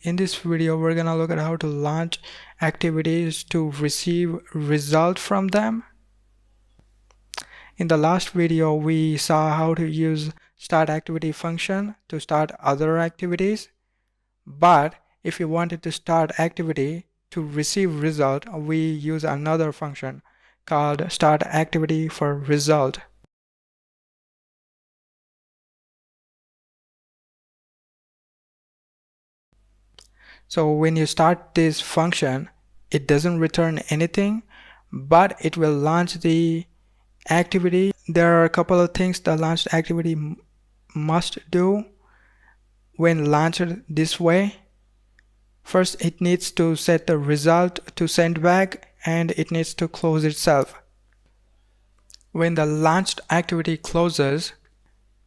In this video, we're gonna look at how to launch activities to receive result from them. In the last video, we saw how to use startActivity function to start other activities. But if you wanted to start activity to receive result, we use another function called startActivityForResult. So when you start this function, it doesn't return anything, but it will launch the activity. There are a couple of things the launched activity must do when launched this way. First, it needs to set the result to send back, and it needs to close itself. When the launched activity closes,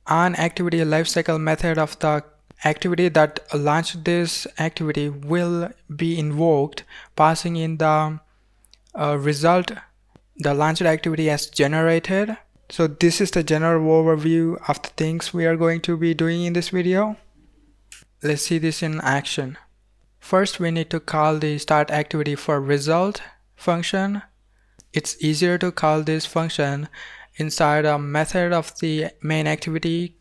onActivity lifecycle method of the activity that launched this activity will be invoked, passing in the result the launched activity as generated. So this is the general overview of the things we are going to be doing in this video. Let's see this in action. First, we need to call the startActivityForResult function. It's easier to call this function inside a method of the main activity.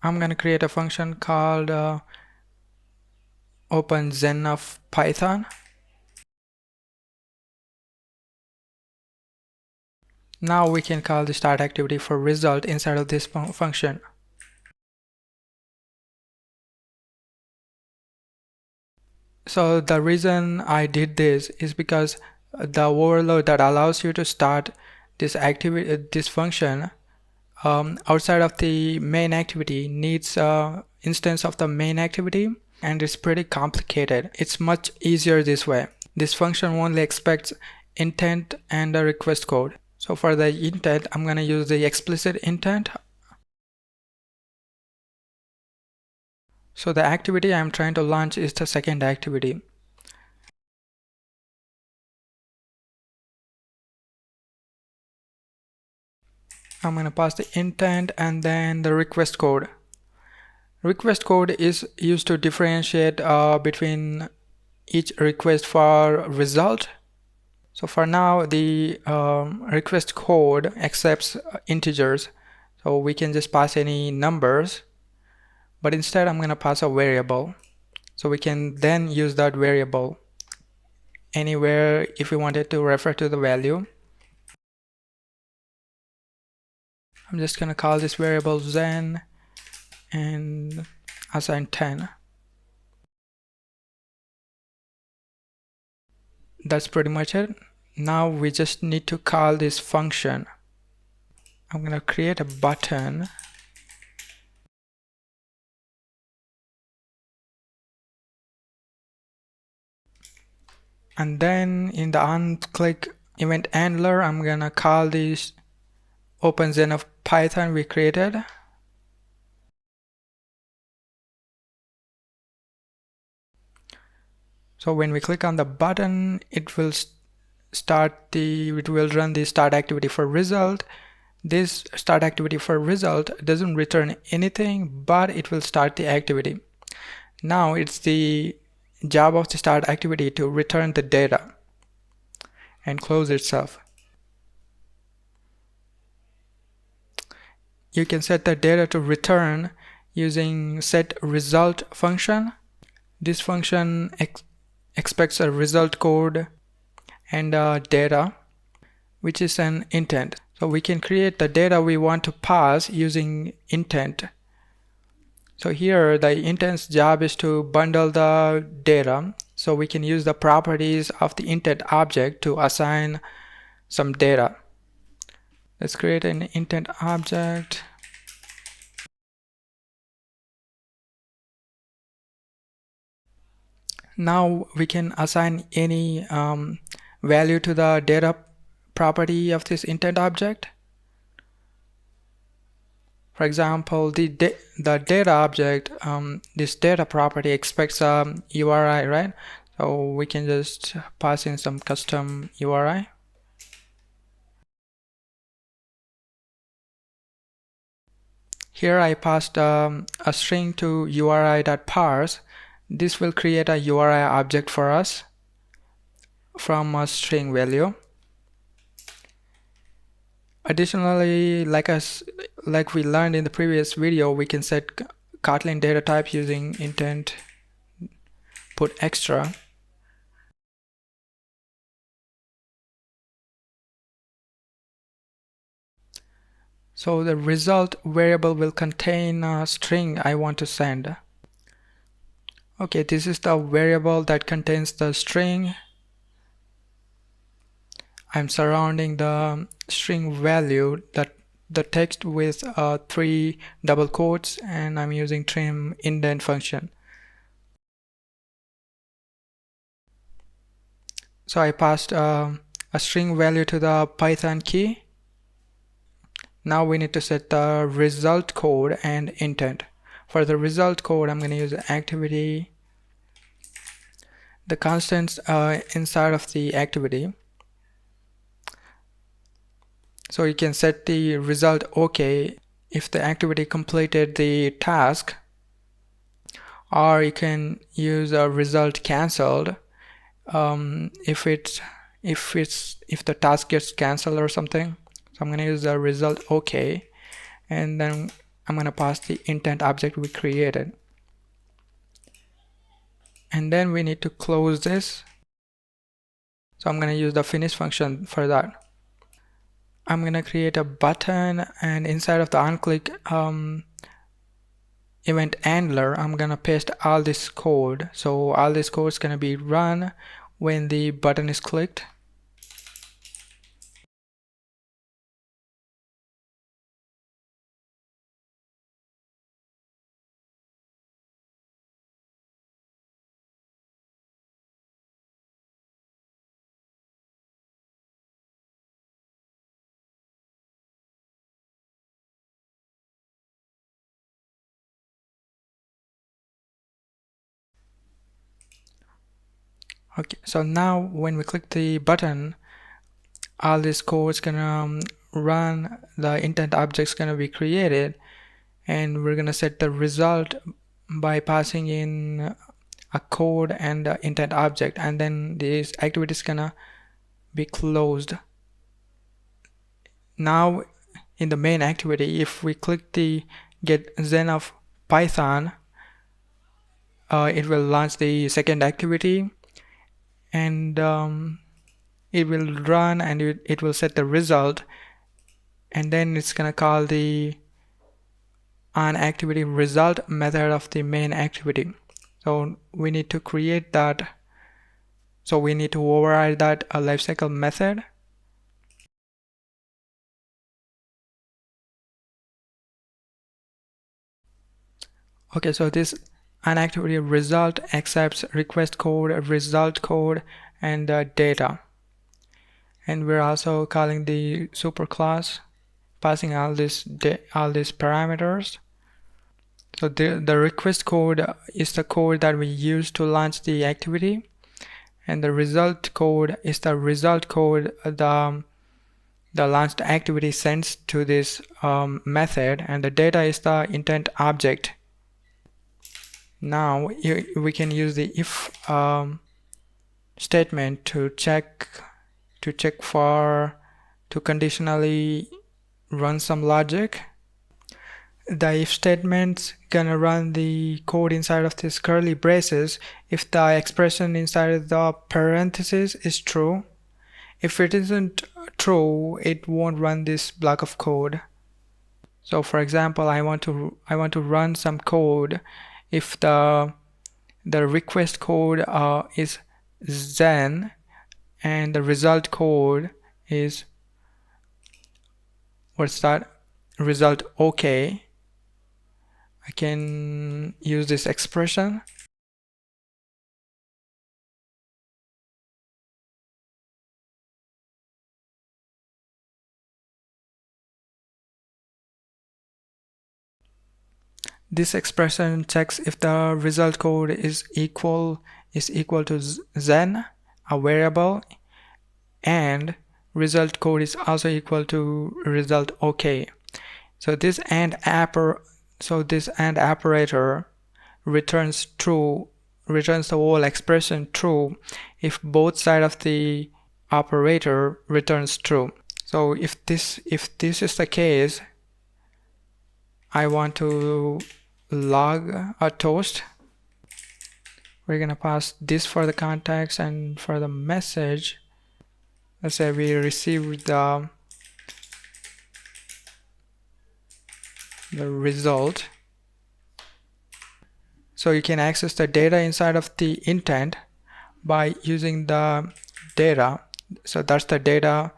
I'm going to create a function called openZen of Python. Now we can call the startActivityForResult inside of this function. So the reason I did this is because the overload that allows you to start this activity, this function outside of the main activity needs an instance of the main activity, and it's pretty complicated. It's much easier this way. This function only expects intent and a request code. So for the intent, I'm going to use the explicit intent. So the activity I'm trying to launch is the second activity. I'm going to pass the intent and then the request code. Request code is used to differentiate between each request for result. So for now, the request code accepts integers, so we can just pass any numbers, but instead I'm going to pass a variable, so we can then use that variable anywhere if we wanted to refer to the value. I'm just going to call this variable Zen and assign 10. That's pretty much it. Now we just need to call this function. I'm going to create a button. And then in the onClick event handler, I'm going to call this openZen of Python we created. So when we click on the button, it will run the startActivityForResult. This startActivityForResult doesn't return anything, but it will start the activity. Now it's the job of the startActivity to return the data and close itself. You can set the data to return using setResult function. This function expects a result code and data, which is an intent. So we can create the data we want to pass using intent. So here the intent's job is to bundle the data, so we can use the properties of the intent object to assign some data. Let's create an intent object. Now we can assign any value to the data property of this intent object. For example, the data object, this data property expects a URI, right? So we can just pass in some custom URI. Here I passed a string to URI.parse This will create a URI object for us from a string value. Additionally, like we learned in the previous video, we can set Kotlin data type using intent put extra. So the result variable will contain a string I want to send. Okay, this is the variable that contains the string. I'm surrounding the string value, the text with 3 double quotes, and I'm using trim indent function. So I passed a string value to the Python key. Now we need to set the result code and intent. For the result code, I'm going to use activity, the constants inside of the activity. So you can set the result OK if the activity completed the task, or you can use a result cancelled if the task gets cancelled or something. So I'm going to use the result OK, and then I'm going to pass the intent object we created. And then we need to close this. So I'm going to use the finish function for that. I'm going to create a button, and inside of the onClick event handler, I'm going to paste all this code. So all this code is going to be run when the button is clicked. Okay, so now when we click the button, all this code is gonna run, the intent object is gonna be created, and we're gonna set the result by passing in a code and the intent object, and then this activity is gonna be closed. Now in the main activity, if we click the get Zen of Python, it will launch the second activity, and it will run, and it will set the result, and then it's gonna call the onActivityResult method of the main activity. So we need to create that. So we need to override that lifecycle method. Okay, so this onActivityResult accepts request code, result code, and data. And we're also calling the superclass, passing all these parameters. So the request code is the code that we use to launch the activity, and the result code is the result code the launched activity sends to this method, and the data is the intent object. Now we can use the if statement to conditionally run some logic. The if statement's gonna run the code inside of this curly braces if the expression inside of the parentheses is true. If it isn't true, it won't run this block of code. So for example, I want to run some code if the request code is Zen and the result code is, what's that, result OK. I can use this expression. This expression checks if the result code is equal to Zen, a variable, and result code is also equal to result OK. So this AND operator returns true returns the whole expression true if both sides of the operator returns true. So if this is the case, I want to log a toast. We're gonna pass this for the context, and for the message, let's say we received the result. So you can access the data inside of the intent by using the data. So that's the data.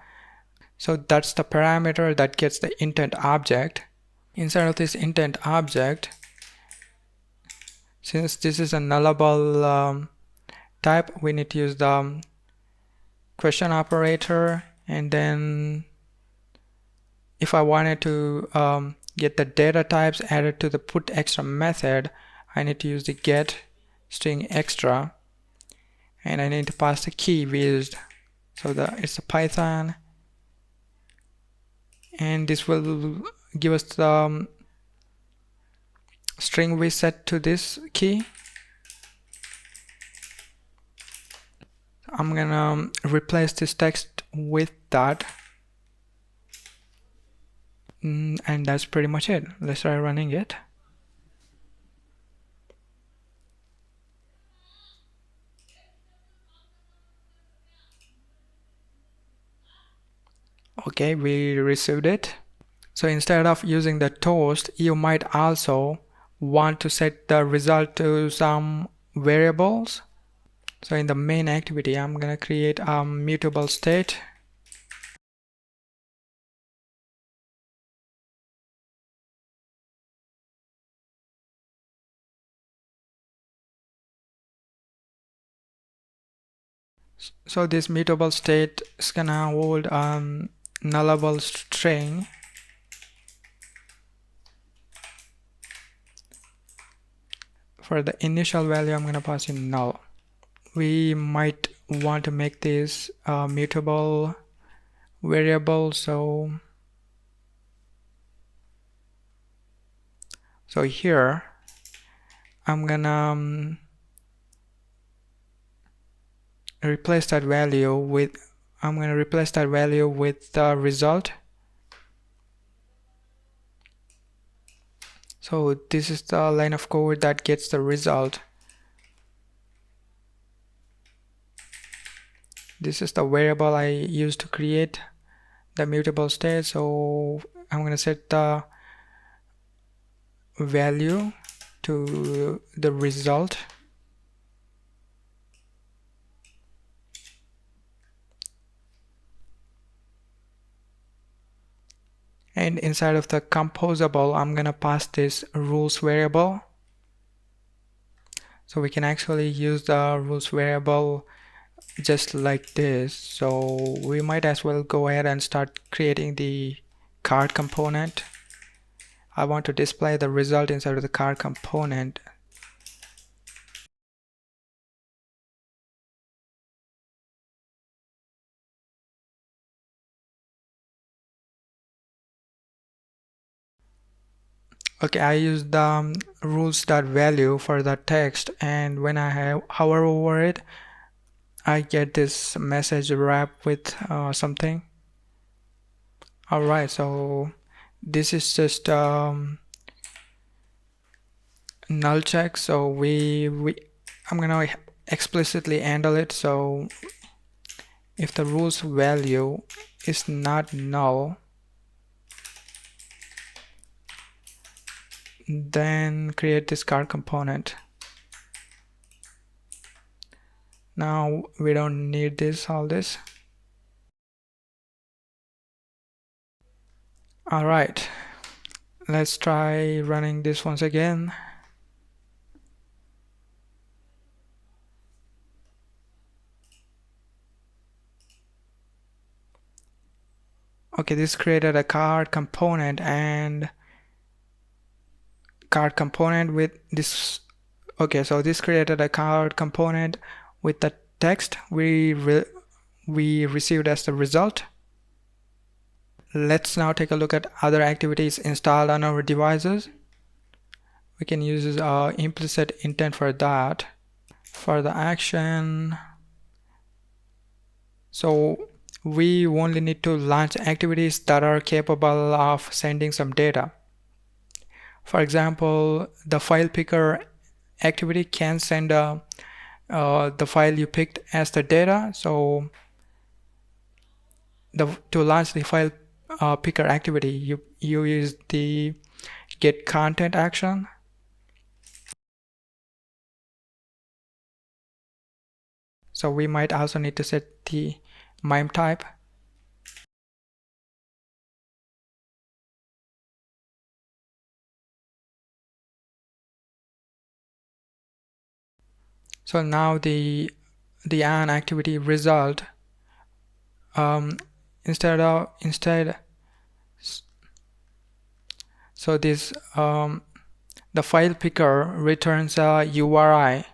So that's the parameter that gets the intent object. Inside of this intent object, since this is a nullable type, we need to use the question operator. And then if I wanted to get the data types added to the put extra method, I need to use the get string extra, and I need to pass the key we used. So it's a Python, and this will give us the string we set to this key. I'm gonna replace this text with that, and that's pretty much it. Let's try running it. Okay, we received it. So instead of using the toast, you might also want to set the result to some variables. So in the main activity, I'm gonna create a mutable state. So this mutable state is gonna hold a nullable string. For the initial value, I'm gonna pass in null. We might want to make this a mutable variable. So here I'm gonna replace that value with the result. So this is the line of code that gets the result. This is the variable I used to create the mutable state. So I'm gonna set the value to the result. And inside of the composable, I'm gonna pass this rules variable. So we can actually use the rules variable just like this. So we might as well go ahead and start creating the card component. I want to display the result inside of the card component. Okay, I use the rules.value for the text, and when I hover over it, I get this message wrapped with something. Alright, so this is just null check. So I'm gonna explicitly handle it. So if the rules value is not null, then create this card component. Now we don't need all this. Alright, let's try running this once again. Okay, this created a card component, and card component with this. Okay, so this created a card component with the text we received as the result. Let's now take a look at other activities installed on our devices. We can use implicit intent for that. For the action, so we only need to launch activities that are capable of sending some data. For example, the file picker activity can send the file you picked as the data. So to launch the file picker activity, you use the get content action. So we might also need to set the MIME type. So now the onActivityResult, instead so this the file picker returns a URI.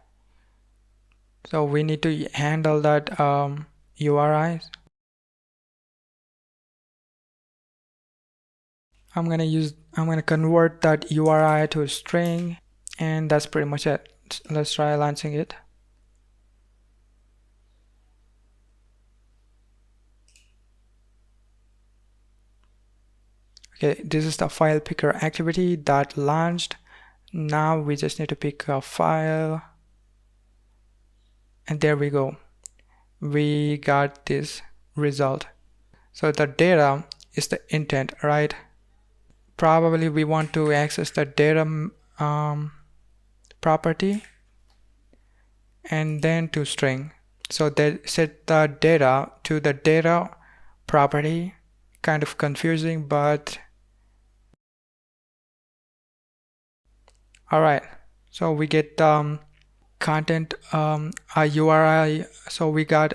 So we need to handle that URI. I'm gonna convert that URI to a string, and that's pretty much it. Let's try launching it. Okay, this is the file picker activity that launched. Now we just need to pick a file, and there we go. We got this result. So the data is the intent, right? Probably we want to access the data property and then to string. So they set the data to the data property. Kind of confusing, but all right. So we get content a URI. So we got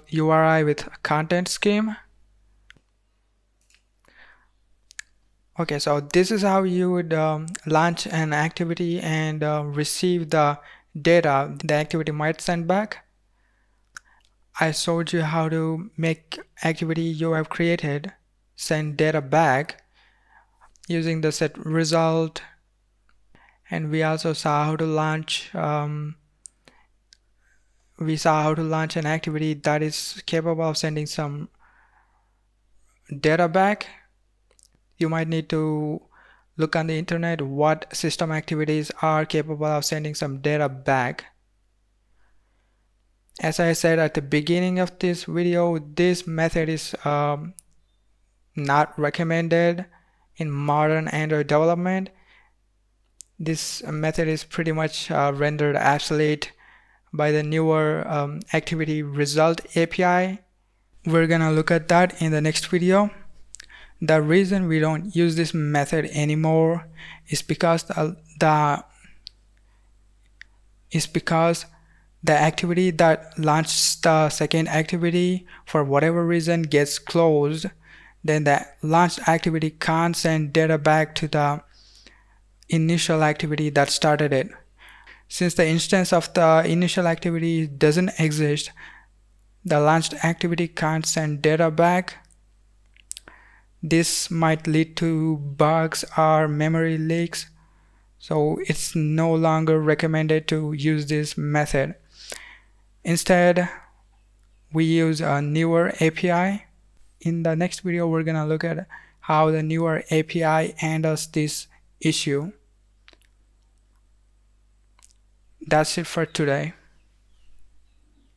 URI with content scheme. Okay, so this is how you would launch an activity and receive the data the activity might send back. I showed you how to make activity you have created send data back using the set result, and we also saw how to launch an activity that is capable of sending some data back. You might need to look on the internet what system activities are capable of sending some data back. As I said at the beginning of this video, this method is not recommended in modern Android development. This method is pretty much rendered obsolete by the newer ActivityResult API. We're gonna look at that in the next video. The reason we don't use this method anymore is because the activity that launched the second activity for whatever reason gets closed, then the launched activity can't send data back to the initial activity that started it. Since the instance of the initial activity doesn't exist, the launched activity can't send data back. This might lead to bugs or memory leaks, so it's no longer recommended to use this method. Instead, we use a newer API. In the next video, we're gonna look at how the newer API handles this issue. That's it for today.